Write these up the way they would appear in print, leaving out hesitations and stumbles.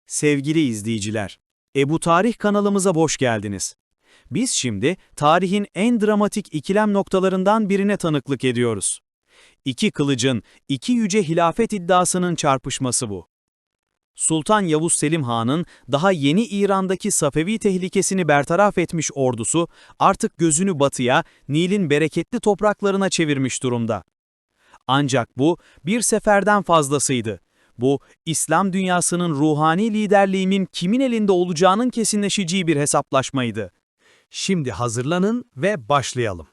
Sevgili izleyiciler, Ebu Tarih kanalımıza hoş geldiniz. Biz şimdi tarihin en dramatik ikilem noktalarından birine tanıklık ediyoruz. İki kılıcın, iki yüce hilafet iddiasının çarpışması bu. Sultan Yavuz Selim Han'ın daha yeni İran'daki Safevi tehlikesini bertaraf etmiş ordusu artık gözünü batıya, Nil'in bereketli topraklarına çevirmiş durumda. Ancak bu bir seferden fazlasıydı. Bu, İslam dünyasının ruhani liderliğinin kimin elinde olacağının kesinleşeceği bir hesaplaşmaydı. Şimdi hazırlanın ve başlayalım.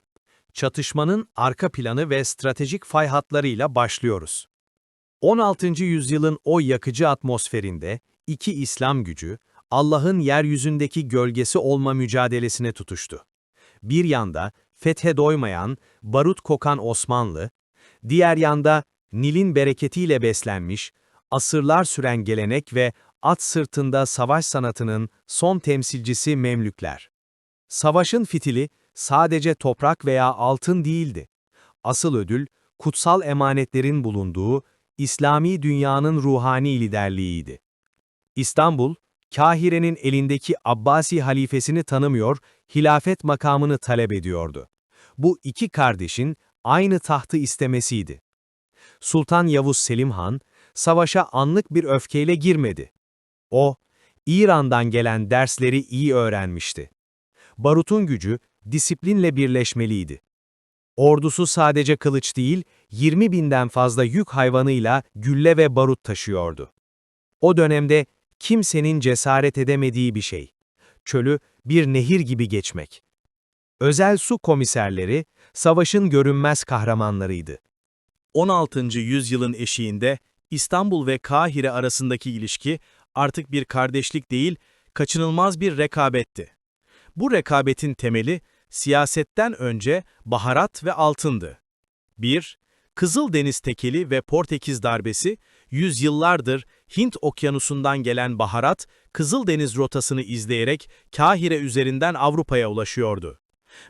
Çatışmanın arka planı ve stratejik fay hatlarıyla başlıyoruz. 16. yüzyılın o yakıcı atmosferinde iki İslam gücü, Allah'ın yeryüzündeki gölgesi olma mücadelesine tutuştu. Bir yanda fethe doymayan, barut kokan Osmanlı, diğer yanda Nil'in bereketiyle beslenmiş, asırlar süren gelenek ve at sırtında savaş sanatının son temsilcisi Memlükler. Savaşın fitili sadece toprak veya altın değildi. Asıl ödül, kutsal emanetlerin bulunduğu İslami dünyanın ruhani liderliğiydi. İstanbul, Kahire'nin elindeki Abbasi halifesini tanımıyor, hilafet makamını talep ediyordu. Bu iki kardeşin aynı tahtı istemesiydi. Sultan Yavuz Selim Han, savaşa anlık bir öfkeyle girmedi. O, İran'dan gelen dersleri iyi öğrenmişti. Barut'un gücü, disiplinle birleşmeliydi. Ordusu sadece kılıç değil, 20 binden fazla yük hayvanıyla gülle ve barut taşıyordu. O dönemde kimsenin cesaret edemediği bir şey. Çölü bir nehir gibi geçmek. Özel su komiserleri, savaşın görünmez kahramanlarıydı. 16. yüzyılın eşiğinde İstanbul ve Kahire arasındaki ilişki artık bir kardeşlik değil, kaçınılmaz bir rekabetti. Bu rekabetin temeli siyasetten önce baharat ve altındı. 1. Kızıldeniz tekeli ve Portekiz darbesi, yüzyıllardır Hint okyanusundan gelen baharat, Kızıldeniz rotasını izleyerek Kahire üzerinden Avrupa'ya ulaşıyordu.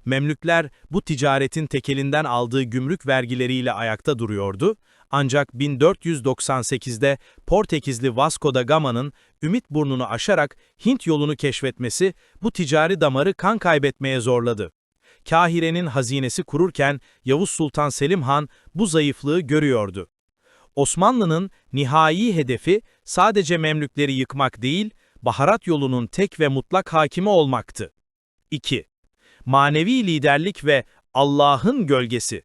Memlükler bu ticaretin tekelinden aldığı gümrük vergileriyle ayakta duruyordu, ancak 1498'de Portekizli Vasco da Gama'nın Ümitburnu'nu aşarak Hint yolunu keşfetmesi bu ticari damarı kan kaybetmeye zorladı. Kahire'nin hazinesi kururken Yavuz Sultan Selim Han bu zayıflığı görüyordu. Osmanlı'nın nihai hedefi sadece Memlükleri yıkmak değil, baharat yolunun tek ve mutlak hakimi olmaktı. 2. Manevi liderlik ve Allah'ın gölgesi.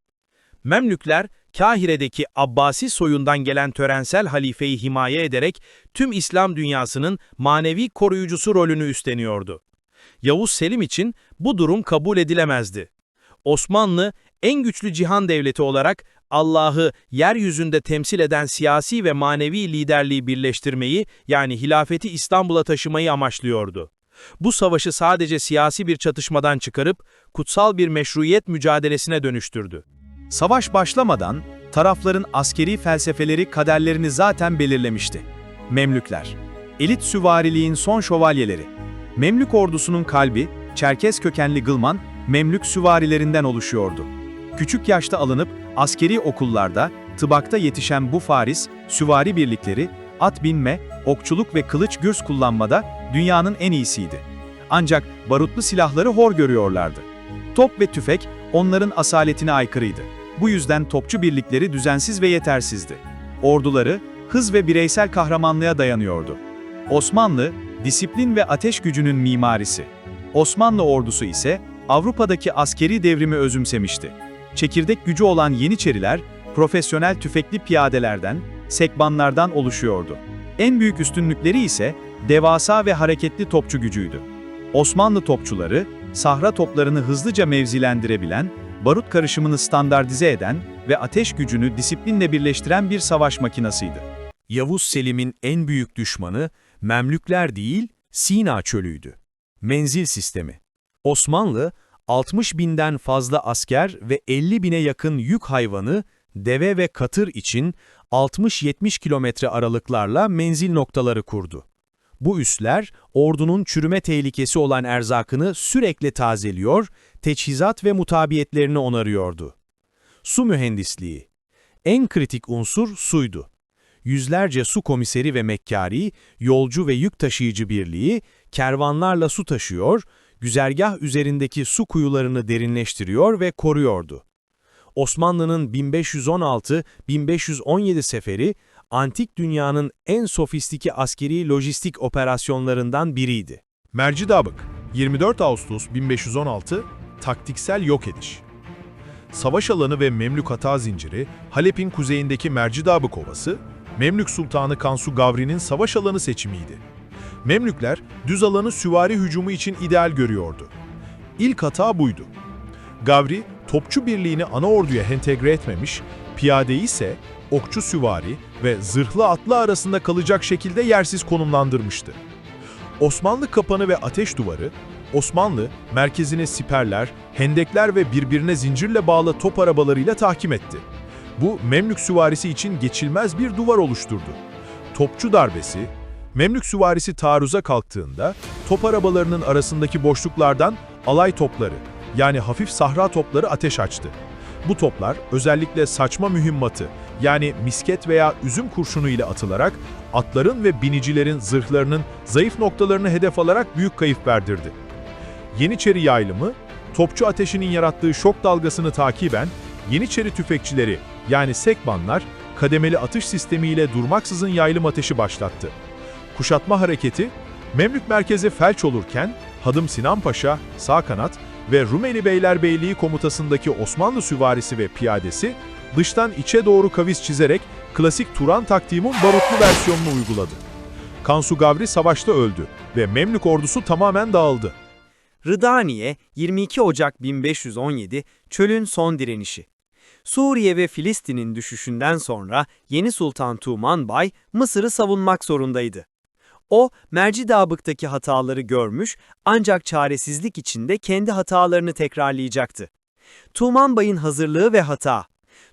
Memlükler, Kahire'deki Abbasi soyundan gelen törensel halifeyi himaye ederek tüm İslam dünyasının manevi koruyucusu rolünü üstleniyordu. Yavuz Selim için bu durum kabul edilemezdi. Osmanlı, en güçlü cihan devleti olarak Allah'ı yeryüzünde temsil eden siyasi ve manevi liderliği birleştirmeyi, yani hilafeti İstanbul'a taşımayı amaçlıyordu. Bu savaşı sadece siyasi bir çatışmadan çıkarıp kutsal bir meşruiyet mücadelesine dönüştürdü. Savaş başlamadan tarafların askeri felsefeleri kaderlerini zaten belirlemişti. Memlükler, elit süvariliğin son şövalyeleri. Memlük ordusunun kalbi, Çerkez kökenli Gılman, Memlük süvarilerinden oluşuyordu. Küçük yaşta alınıp askeri okullarda, tıbakta yetişen bu faris, süvari birlikleri, at binme, okçuluk ve kılıç gürs kullanmada dünyanın en iyisiydi. Ancak barutlu silahları hor görüyorlardı. Top ve tüfek onların asaletine aykırıydı. Bu yüzden topçu birlikleri düzensiz ve yetersizdi. Orduları hız ve bireysel kahramanlığa dayanıyordu. Osmanlı, disiplin ve ateş gücünün mimarisi. Osmanlı ordusu ise Avrupa'daki askeri devrimi özümsemişti. Çekirdek gücü olan Yeniçeriler, profesyonel tüfekli piyadelerden, sekbanlardan oluşuyordu. En büyük üstünlükleri ise devasa ve hareketli topçu gücüydü. Osmanlı topçuları, sahra toplarını hızlıca mevzilendirebilen, barut karışımını standartize eden ve ateş gücünü disiplinle birleştiren bir savaş makinasıydı. Yavuz Selim'in en büyük düşmanı, Memlükler değil, Sina çölüydü. Menzil sistemi. Osmanlı, 60 binden fazla asker ve 50 bine yakın yük hayvanı, deve ve katır için 60-70 kilometre aralıklarla menzil noktaları kurdu. Bu üsler, ordunun çürüme tehlikesi olan erzakını sürekli tazeliyor, teçhizat ve mutabiyetlerini onarıyordu. Su mühendisliği. En kritik unsur suydu. Yüzlerce su komiseri ve mekkâri, yolcu ve yük taşıyıcı birliği kervanlarla su taşıyor, güzergah üzerindeki su kuyularını derinleştiriyor ve koruyordu. Osmanlı'nın 1516-1517 seferi, antik dünyanın en sofistike askeri lojistik operasyonlarından biriydi. Mercidabık, 24 Ağustos 1516, taktiksel yok ediş. Savaş alanı ve Memlük hata zinciri, Halep'in kuzeyindeki Mercidabık Ovası, Memlük Sultanı Kansu Gavri'nin savaş alanı seçimiydi. Memlükler, düz alanı süvari hücumu için ideal görüyordu. İlk hata buydu. Gavri, topçu birliğini ana orduya entegre etmemiş, piyadeyi ise okçu süvari ve zırhlı atlı arasında kalacak şekilde yersiz konumlandırmıştı. Osmanlı kapanı ve ateş duvarı, Osmanlı merkezine siperler, hendekler ve birbirine zincirle bağlı top arabalarıyla tahkim etti. Bu Memlük süvarisi için geçilmez bir duvar oluşturdu. Topçu darbesi, Memlük süvarisi taarruza kalktığında top arabalarının arasındaki boşluklardan alay topları, yani hafif sahra topları ateş açtı. Bu toplar özellikle saçma mühimmatı, yani misket veya üzüm kurşunu ile atılarak atların ve binicilerin zırhlarının zayıf noktalarını hedef alarak büyük kayıp verdirdi. Yeniçeri yaylımı, topçu ateşinin yarattığı şok dalgasını takiben Yeniçeri tüfekçileri, yani sekbanlar, kademeli atış sistemiyle durmaksızın yaylım ateşi başlattı. Kuşatma hareketi, Memlük merkezi felç olurken Hadım Sinan Paşa, sağ kanat ve Rumeli Beylerbeyliği komutasındaki Osmanlı süvarisi ve piyadesi, dıştan içe doğru kavis çizerek klasik Turan taktiğinin barutlu versiyonunu uyguladı. Kansu Gavri savaşta öldü ve Memlük ordusu tamamen dağıldı. Rıdaniye, 22 Ocak 1517, çölün son direnişi. Suriye ve Filistin'in düşüşünden sonra yeni Sultan Tuğmanbay, Mısır'ı savunmak zorundaydı. O, Mercidabık'taki hataları görmüş, ancak çaresizlik içinde kendi hatalarını tekrarlayacaktı. Tuğmanbay'ın hazırlığı ve hata.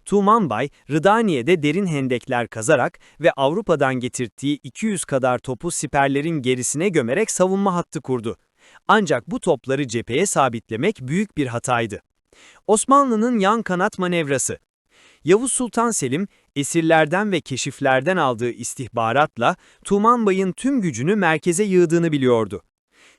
Tuğmanbay, Rıdaniye'de derin hendekler kazarak ve Avrupa'dan getirdiği 200 kadar topu siperlerin gerisine gömerek savunma hattı kurdu. Ancak bu topları cepheye sabitlemek büyük bir hataydı. Osmanlı'nın yan kanat manevrası. Yavuz Sultan Selim, esirlerden ve keşiflerden aldığı istihbaratla Tuğmanbay'ın tüm gücünü merkeze yığdığını biliyordu.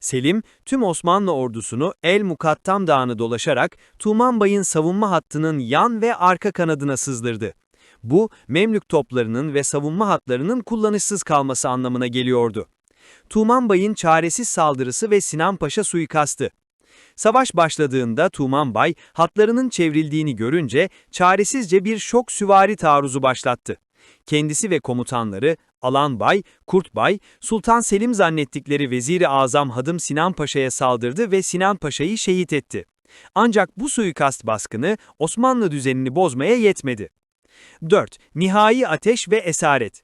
Selim, tüm Osmanlı ordusunu El-Mukattam Dağı'nı dolaşarak Tuğmanbay'ın savunma hattının yan ve arka kanadına sızdırdı. Bu, Memlük toplarının ve savunma hatlarının kullanışsız kalması anlamına geliyordu. Tuğmanbay'ın çaresiz saldırısı ve Sinan Paşa suikastı. Savaş başladığında Tuğmanbay, hatlarının çevrildiğini görünce çaresizce bir şok süvari taarruzu başlattı. Kendisi ve komutanları Alanbay, Kurtbay, Sultan Selim zannettikleri Vezir-i Azam Hadım Sinan Paşa'ya saldırdı ve Sinan Paşa'yı şehit etti. Ancak bu suikast baskını Osmanlı düzenini bozmaya yetmedi. 4. Nihai ateş ve esaret.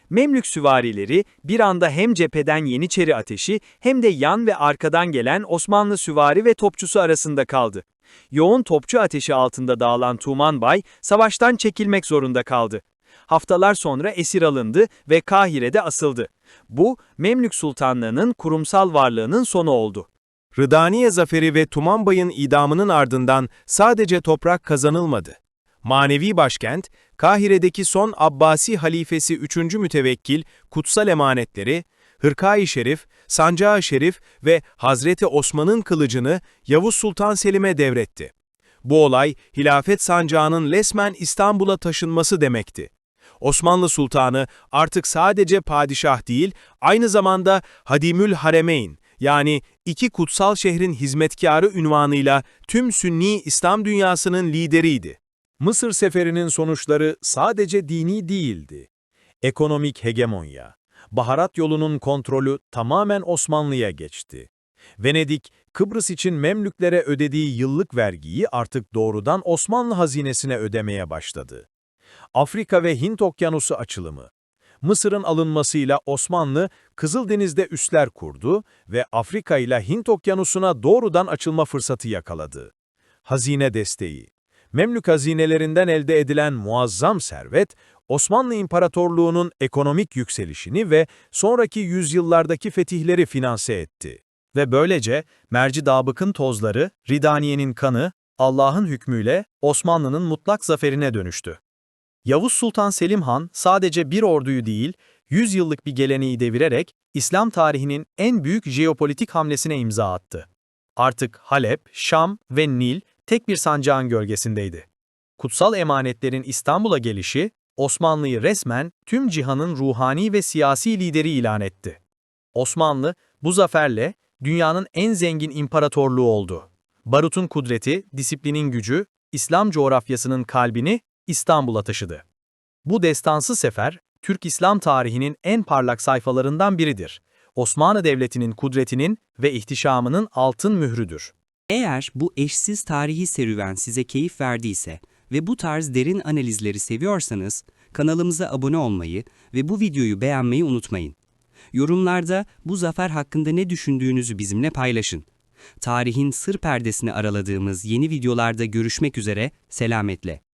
Memlük süvarileri bir anda hem cepheden Yeniçeri ateşi hem de yan ve arkadan gelen Osmanlı süvari ve topçusu arasında kaldı. Yoğun topçu ateşi altında dağılan Tuğmanbay, savaştan çekilmek zorunda kaldı. Haftalar sonra esir alındı ve Kahire'de asıldı. Bu, Memlük Sultanlığı'nın kurumsal varlığının sonu oldu. Rıdaniye zaferi ve Tuğmanbay'ın idamının ardından sadece toprak kazanılmadı. Manevi başkent, Kahire'deki son Abbasi halifesi 3. mütevekkil kutsal emanetleri, Hırka-i Şerif, Sancağı Şerif ve Hazreti Osman'ın kılıcını Yavuz Sultan Selim'e devretti. Bu olay, hilafet sancağının resmen İstanbul'a taşınması demekti. Osmanlı Sultanı artık sadece padişah değil, aynı zamanda Hadimül Haremeyn, yani iki kutsal şehrin hizmetkarı unvanıyla tüm Sünni İslam dünyasının lideriydi. Mısır seferinin sonuçları sadece dini değildi. Ekonomik hegemonya, baharat yolunun kontrolü tamamen Osmanlı'ya geçti. Venedik, Kıbrıs için Memlüklere ödediği yıllık vergiyi artık doğrudan Osmanlı hazinesine ödemeye başladı. Afrika ve Hint Okyanusu açılımı. Mısır'ın alınmasıyla Osmanlı, Kızıldeniz'de üsler kurdu ve Afrika ile Hint Okyanusu'na doğrudan açılma fırsatı yakaladı. Hazine desteği. Memlük hazinelerinden elde edilen muazzam servet, Osmanlı İmparatorluğu'nun ekonomik yükselişini ve sonraki yüzyıllardaki fetihleri finanse etti. Ve böylece Mercidabık'ın tozları, Ridaniye'nin kanı, Allah'ın hükmüyle Osmanlı'nın mutlak zaferine dönüştü. Yavuz Sultan Selim Han sadece bir orduyu değil, 100 yıllık bir geleneği devirerek İslam tarihinin en büyük jeopolitik hamlesine imza attı. Artık Halep, Şam ve Nil tek bir sancağın gölgesindeydi. Kutsal emanetlerin İstanbul'a gelişi, Osmanlı'yı resmen tüm cihanın ruhani ve siyasi lideri ilan etti. Osmanlı, bu zaferle dünyanın en zengin imparatorluğu oldu. Barut'un kudreti, disiplinin gücü, İslam coğrafyasının kalbini İstanbul'a taşıdı. Bu destansı sefer, Türk İslam tarihinin en parlak sayfalarından biridir. Osmanlı Devleti'nin kudretinin ve ihtişamının altın mührüdür. Eğer bu eşsiz tarihi serüven size keyif verdiyse ve bu tarz derin analizleri seviyorsanız, kanalımıza abone olmayı ve bu videoyu beğenmeyi unutmayın. Yorumlarda bu zafer hakkında ne düşündüğünüzü bizimle paylaşın. Tarihin sır perdesini araladığımız yeni videolarda görüşmek üzere, selametle.